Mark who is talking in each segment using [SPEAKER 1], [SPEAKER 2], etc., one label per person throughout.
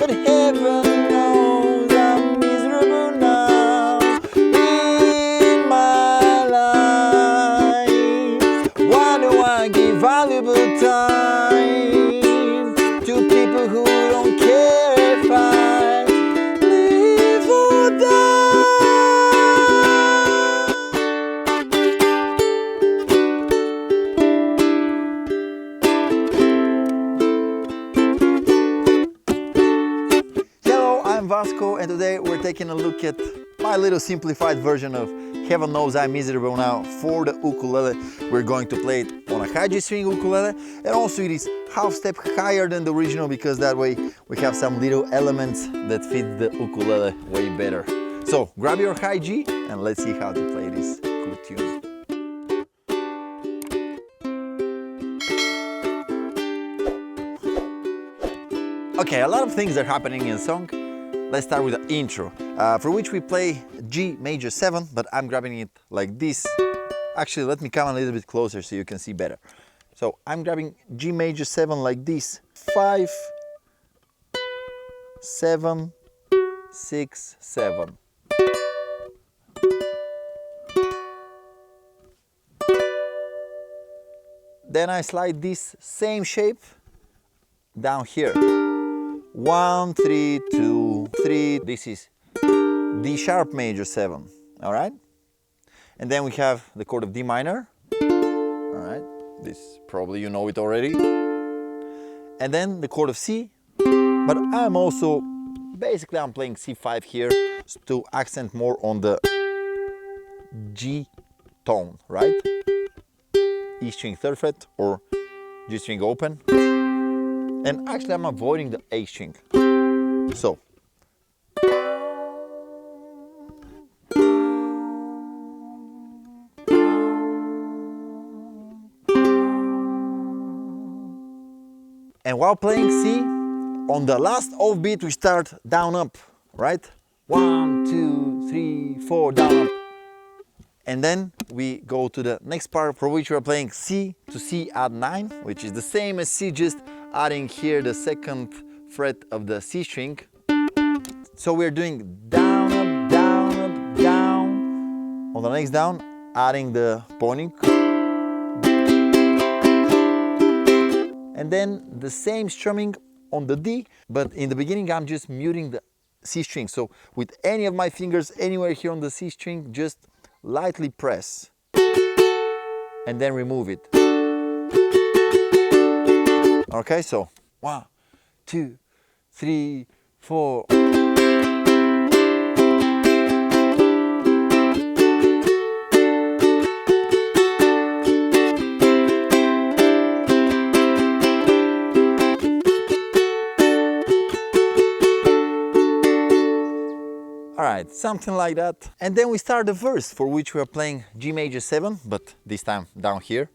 [SPEAKER 1] but heaven knows I'm miserable now in my life. Why do I give valuable time to people who don't care if I live or die? Hello, I'm Vasco, and today we're taking a look at my little simplified version of Heaven Knows I'm Miserable Now for the ukulele. We're going to play it on a high G string ukulele, and also it is half step higher than the original because that way we have some little elements that fit the ukulele way better. So grab your high G and let's see how to play this cool tune. Okay, a lot of things are happening in the song. Let's start with the intro, for which we play G major 7, but I'm grabbing it like this. Actually, let me come a little bit closer so you can see better. So I'm grabbing G major 7 like this. 5, 7, 6, 7. Then I slide this same shape down here. 1, 3, 2, 3. This is D sharp major 7. All right? And then we have the chord of D minor. All right? This probably you know it already. And then the chord of C. But I'm also, basically I'm playing C5 here to accent more on the G tone, right? E string 3rd fret or G string open. And actually I'm avoiding the A string. So. And while playing C, on the last offbeat we start down up, right? 1, 2, 3, 4, down up. And then we go to the next part for which we're playing C to C add 9, which is the same as C, just adding here the 2nd fret of the C string. So we're doing down, up, down, up, down. On the next down, adding the pointing. And then the same strumming on the D, but in the beginning I'm just muting the C string. So with any of my fingers anywhere here on the C string, just lightly press and then remove it. Okay, so 1, 2, 3, 4. Alright, something like that. And then we start the verse, for which we are playing G major 7, but this time down here.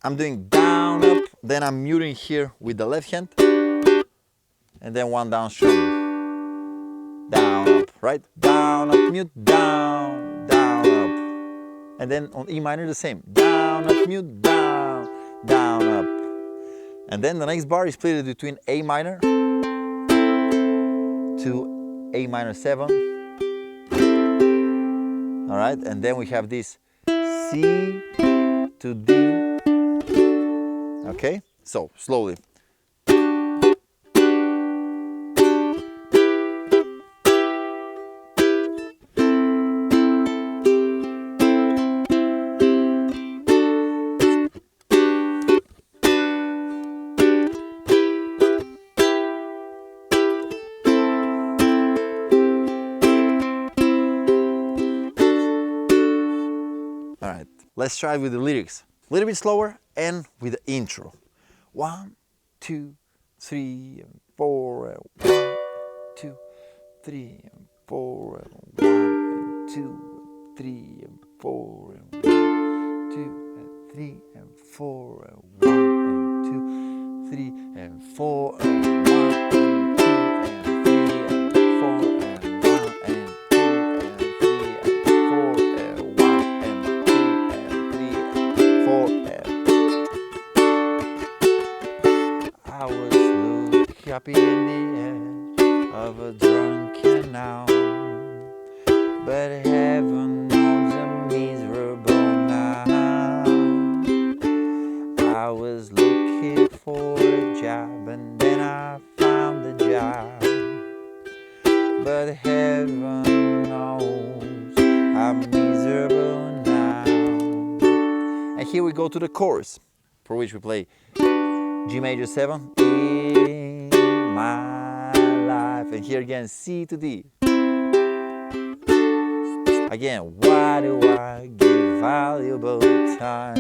[SPEAKER 1] I'm doing down, up, then I'm muting here with the left hand. And then one down strum. Down, up, right? Down, up, mute, down, down, up. And then on E minor the same. Down, up, mute, down, down, up. And then the next bar is played between A minor to A minor 7. All right, and then we have this C to D. Okay, so slowly. Let's try with the lyrics. A little bit slower and with the intro. 1, 2, 3, 4. 1, 2, 3, 4. 1, 2, 3, 4. 1, 2, 3, 4. 1, 2, 3, 4. 1, 2, 3, 4. happy in the edge of a drunken canal. But heaven knows I'm miserable now. I was looking for a job and then I found a job. But heaven knows I'm miserable now. And here we go to the chorus, for which we play G major 7 in my life. And here again, C to D. Again, why do I give valuable time?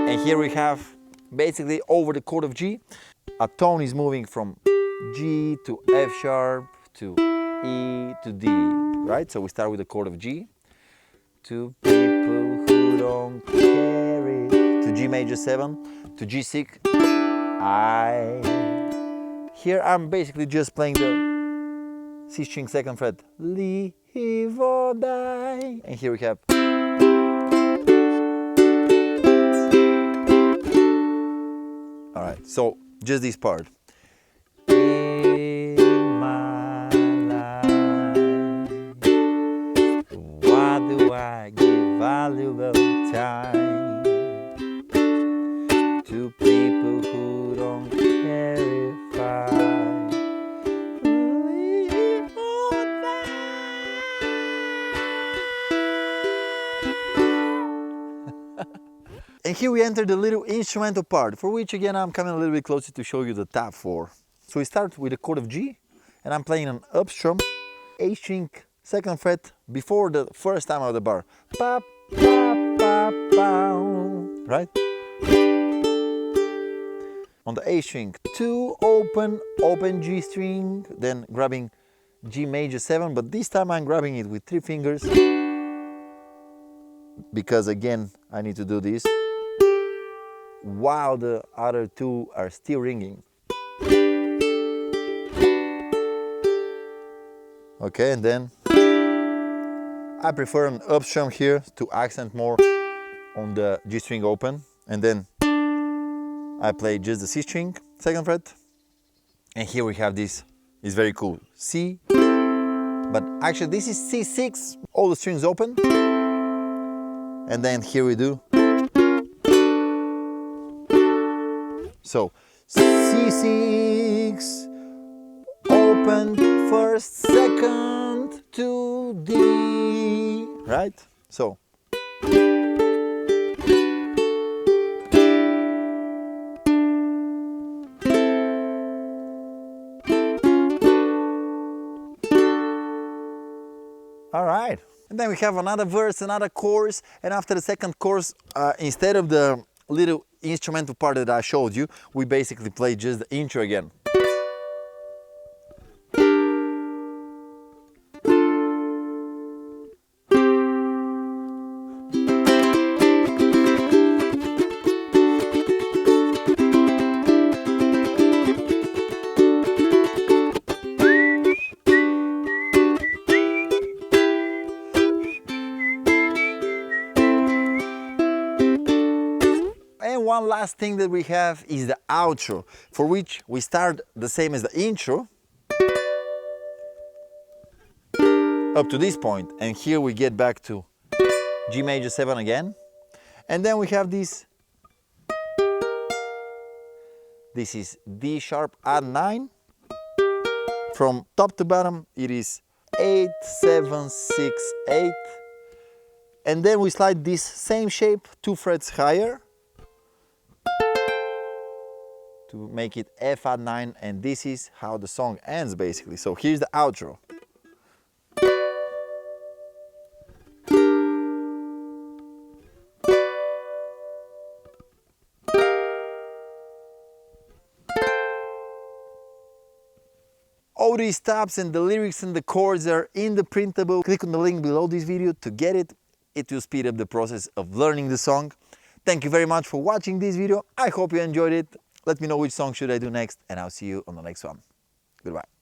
[SPEAKER 1] And here we have basically over the chord of G, a tone is moving from G to F sharp to E to D, right? So we start with the chord of G to people who don't care it, to G major 7, to G6, I. Here I'm basically just playing the C string 2nd fret, live or die. And here we have. Alright, so just this part. In my life, why do I give valuable time to people who don't care if I live or die? And here we enter the little instrumental part, for which again I'm coming a little bit closer to show you the tab 4. So we start with the chord of G, and I'm playing an up strum, A string 2nd fret before the first time of the bar. Pa, pa, pa, pa, right? On the A string, 2 open G string, then grabbing G major 7, but this time I'm grabbing it with 3 fingers, because again I need to do this while the other 2 are still ringing. Okay, and then I prefer an up strum here to accent more on the G string open, and then I play just the C string 2nd fret, and here we have this, it's very cool, C, but actually this is C6, all the strings open, and then here we do, so C6, open 1st, 2nd to D, right? So all right, and then we have another verse, another chorus, and after the 2nd chorus, instead of the little instrumental part that I showed you, we basically play just the intro again. And one last thing that we have is the outro, for which we start the same as the intro up to this point, and here we get back to G major 7 again, and then we have this is D sharp add 9, from top to bottom it is 8, 7, 6, 8, and then we slide this same shape 2 frets higher to make it F add 9, and this is how the song ends basically. So here's the outro. All these tabs and the lyrics and the chords are in the printable. Click on the link below this video to get it. It will speed up the process of learning the song. Thank you very much for watching this video. I hope you enjoyed it. Let me know which song should I do next, and I'll see you on the next one. Goodbye.